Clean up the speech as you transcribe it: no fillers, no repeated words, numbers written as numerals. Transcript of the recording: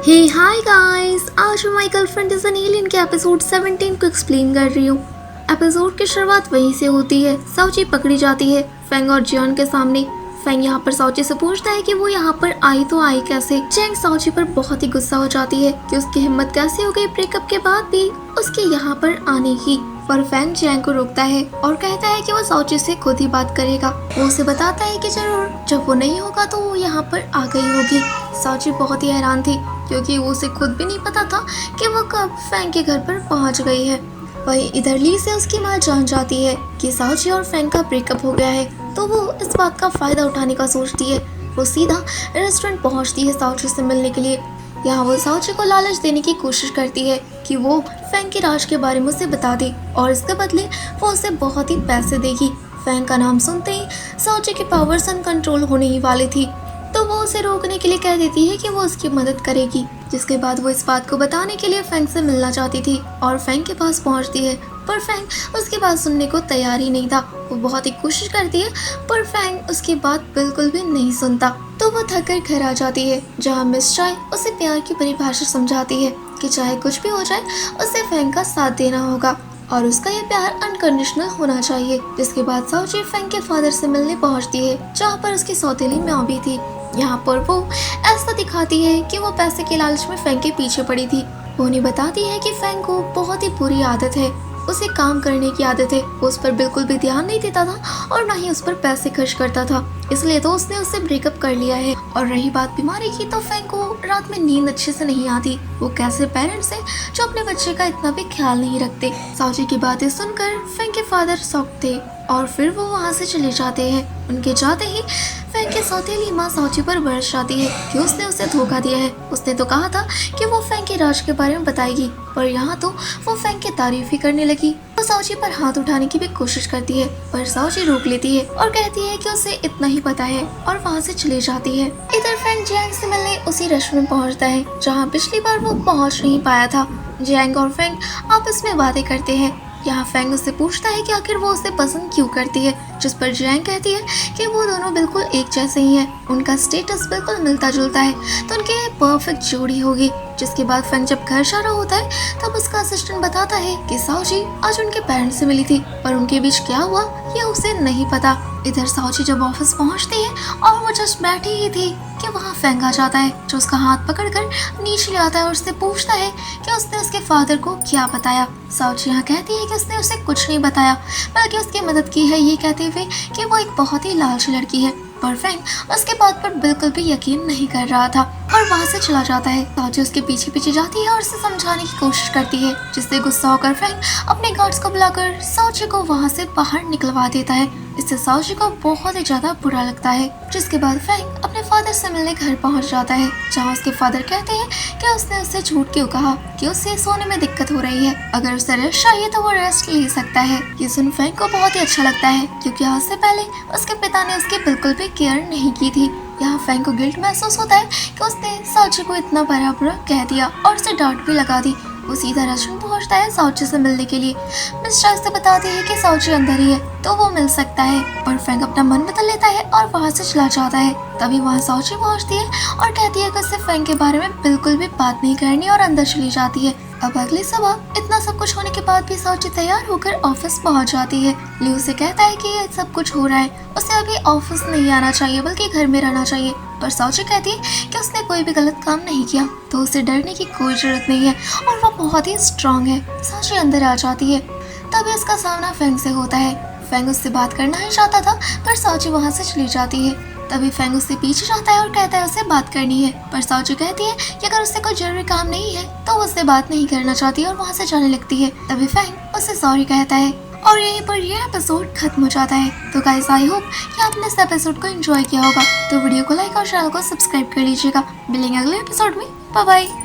हे hi guys, आज मैं my girlfriend is an alien के एपिसोड 17 को एक्सप्लेन कर रही हूँ। एपिसोड की शुरुआत वहीं से होती है। साउची पकड़ी जाती है फेंग और जियान के सामने। फेंग यहाँ पर साउची से पूछता है कि वो यहाँ पर आई तो आई कैसे। चैंग साउची पर बहुत ही गुस्सा हो जाती है कि उसकी हिम्मत कैसे हो गई ब्रेकअप के बाद भी उसके यहाँ पर आने की। पर फेंग जियांग को रोकता है और कहता है कि वो साउची से खुद ही बात करेगा। वो उसे बताता है कि जरूर जब वो नहीं होगा तो वो यहाँ पर आ गई होगी। साउची बहुत ही हैरान थी क्योंकि वो उसे खुद भी नहीं पता था कि वो कब फेंग के घर पर पहुँच गई है। वहीं इधर ली से उसकी माँ जान जाती है कि साउची और फेंग का ब्रेकअप हो गया है, तो वो इस बात का फायदा उठाने का सोचती है। वो सीधा रेस्टोरेंट पहुँचती है साउची से मिलने के लिए। यहाँ वो साउची को लालच देने की कोशिश करती है कि वो फेंग के राज के बारे में उसे बता दे और इसके बदले वो उसे बहुत ही पैसे देगी। फेंग का नाम सुनते ही साउची की पावर्स अनकंट्रोल होने ही वाली थी, तो वो उसे रोकने के लिए कह देती है कि वो उसकी मदद करेगी। जिसके बाद वो इस बात को बताने के लिए फेंग से मिलना चाहती थी और फेंग के पास पहुंचती है, पर फेंग उसकी बात सुनने को तैयार ही नहीं था। वो बहुत ही कोशिश करती है पर फेंग उसकी बात बिल्कुल भी नहीं सुनता। तो वो थक कर घर आ जाती है, जहाँ मिस चाय उसे प्यार की परिभाषा समझाती है कि चाहे कुछ भी हो जाए उसे फेंग का साथ देना होगा और उसका ये प्यार अनकंडीशनल होना चाहिए। जिसके बाद साउची फेंग के फादर से मिलने पहुंचती है, जहाँ पर उसकी सौतेली माँ भी थी। यहाँ पर वो ऐसा दिखाती है कि वो पैसे के लालच में फेंग के पीछे पड़ी थी। वो उन्हें बताती है कि फेंग को बहुत ही बुरी आदत है, उसे काम करने की आदत है। वो उस पर बिल्कुल भी ध्यान नहीं देता था और ना ही उस पर पैसे खर्च करता था, इसलिए तो उसने उससे ब्रेकअप कर लिया है। और रही बात बीमारी की, तो फेंग को रात में नींद अच्छे से नहीं आती। वो कैसे पेरेंट्स हैं जो अपने बच्चे का इतना भी ख्याल नहीं रखते। साउची की बातें सुनकर फेंग के फादर शॉक थे और फिर वो वहाँ से चले जाते हैं। उनके जाते ही फेंग की सौतेली माँ साउची पर बरस जाती है कि उसने उसे धोखा दिया है। उसने तो कहा था कि वो फेंग के राज के बारे में बताएगी, पर यहाँ तो वो फेंग की तारीफ ही करने लगी। वो साउची पर हाथ उठाने की भी कोशिश करती है, पर साउची रोक लेती है और कहती है कि उसे इतना ही पता है और वहाँ से चली जाती है। इधर फेंग जियांग से मिलने उसी रेस्टोरेंट पहुँचता है जहाँ पिछली बार वो पहुँच नहीं पाया था। जियांग और फेंग आपस में बातें करते हैं। यहाँ फेंग उससे पूछता है कि आखिर वो उसे पसंद क्यों करती है, जिस पर जियांग कहती है कि वो दोनों बिल्कुल एक जैसे ही हैं, उनका स्टेटस बिल्कुल मिलता जुलता है, तो उनकी परफेक्ट जोड़ी होगी। जिसके बाद फेंग जब घर जा रहा होता है तब उसका असिस्टेंट बताता है कि साउची आज उनके पेरेंट्स से मिली थी, पर उनके बीच क्या हुआ ये उसे नहीं पता। इधर साउची जब ऑफिस पहुंचती है और वो जस्ट बैठी ही थी कि वहाँ फेंग आ जाता है, जो उसका हाथ पकड़कर नीचे ले आता है और उससे पूछता है कि उसने उसके फादर को क्या बताया। साउची यहाँ कहती है कि उसने उसे कुछ नहीं बताया, बल्कि उसकी मदद की है, ये कहते हुए कि वो एक बहुत ही लालची लड़की है। पर फेंग उसके बात पर बिल्कुल भी यकीन नहीं कर रहा था और वहाँ से चला जाता है। साउची उसके पीछे पीछे जाती है और उसे समझाने की कोशिश करती है, जिससे गुस्सा होकर फेंग अपने गार्ड्स को बुलाकर साउची को वहाँ से बाहर निकलवा देता है। इससे साउची को बहुत ही ज्यादा बुरा लगता है। जिसके बाद फेंग अपने फादर से मिलने घर पहुँच जाता है, जहाँ उसके फादर कहते हैं कि उसने उससे झूठ क्यों कहा कि उसे सोने में दिक्कत हो रही है, अगर उसे रेस्ट चाहिए तो वो रेस्ट ले सकता है। ये सुन फेंग को बहुत ही अच्छा लगता है, क्योंकि आज से पहले उसके पिता ने उसकी बिल्कुल भी केयर नहीं की थी। यहाँ फेंग को गिल्ट महसूस होता है कि उसने साउची को इतना बुरा कह दिया और उसे डांट भी लगा दी। वो सीधा रेस्टोरेंट पहुँचता है साउची से मिलने के लिए। मिस चाय से बताती है कि साउची अंदर ही है तो वो मिल सकता है, पर फेंग अपना मन बदल लेता है और वहाँ से चला जाता है। तभी वहाँ साउची पहुँचती है और कहती है कि उससे फेंग के बारे में बिल्कुल भी बात नहीं करनी और अंदर चली जाती है। अब अगली सुबह इतना सब कुछ होने के बाद भी साउची तैयार होकर ऑफिस पहुँच जाती है। लियू से कहता है कि ये सब कुछ हो रहा है, उसे अभी ऑफिस नहीं आना चाहिए बल्कि घर में रहना चाहिए, पर साउची कहती है कि उसने कोई भी गलत काम नहीं किया, तो उसे डरने की कोई जरूरत नहीं है और वो बहुत ही स्ट्रांग है। साउची अंदर आ जाती है, तभी उसका सामना फेंग से होता है। फेंग उससे बात करना ही चाहता था, पर साउची वहाँ से चली जाती है। तभी फेंग उससे पीछे जाता है और कहता है उसे बात करनी है, पर साउची कहती है कि अगर उससे कोई जरूरी काम नहीं है तो वो उससे बात नहीं करना चाहती और वहाँ से जाने लगती है। तभी फेंग उससे सॉरी कहता है और यहीं पर ये एपिसोड खत्म हो जाता है। तो गाइस, आई होप कि आपने इस एपिसोड को एंजॉय किया होगा, तो वीडियो को लाइक और चैनल को सब्सक्राइब कर लीजिएगा। मिलेंगे अगले एपिसोड में। Bye bye.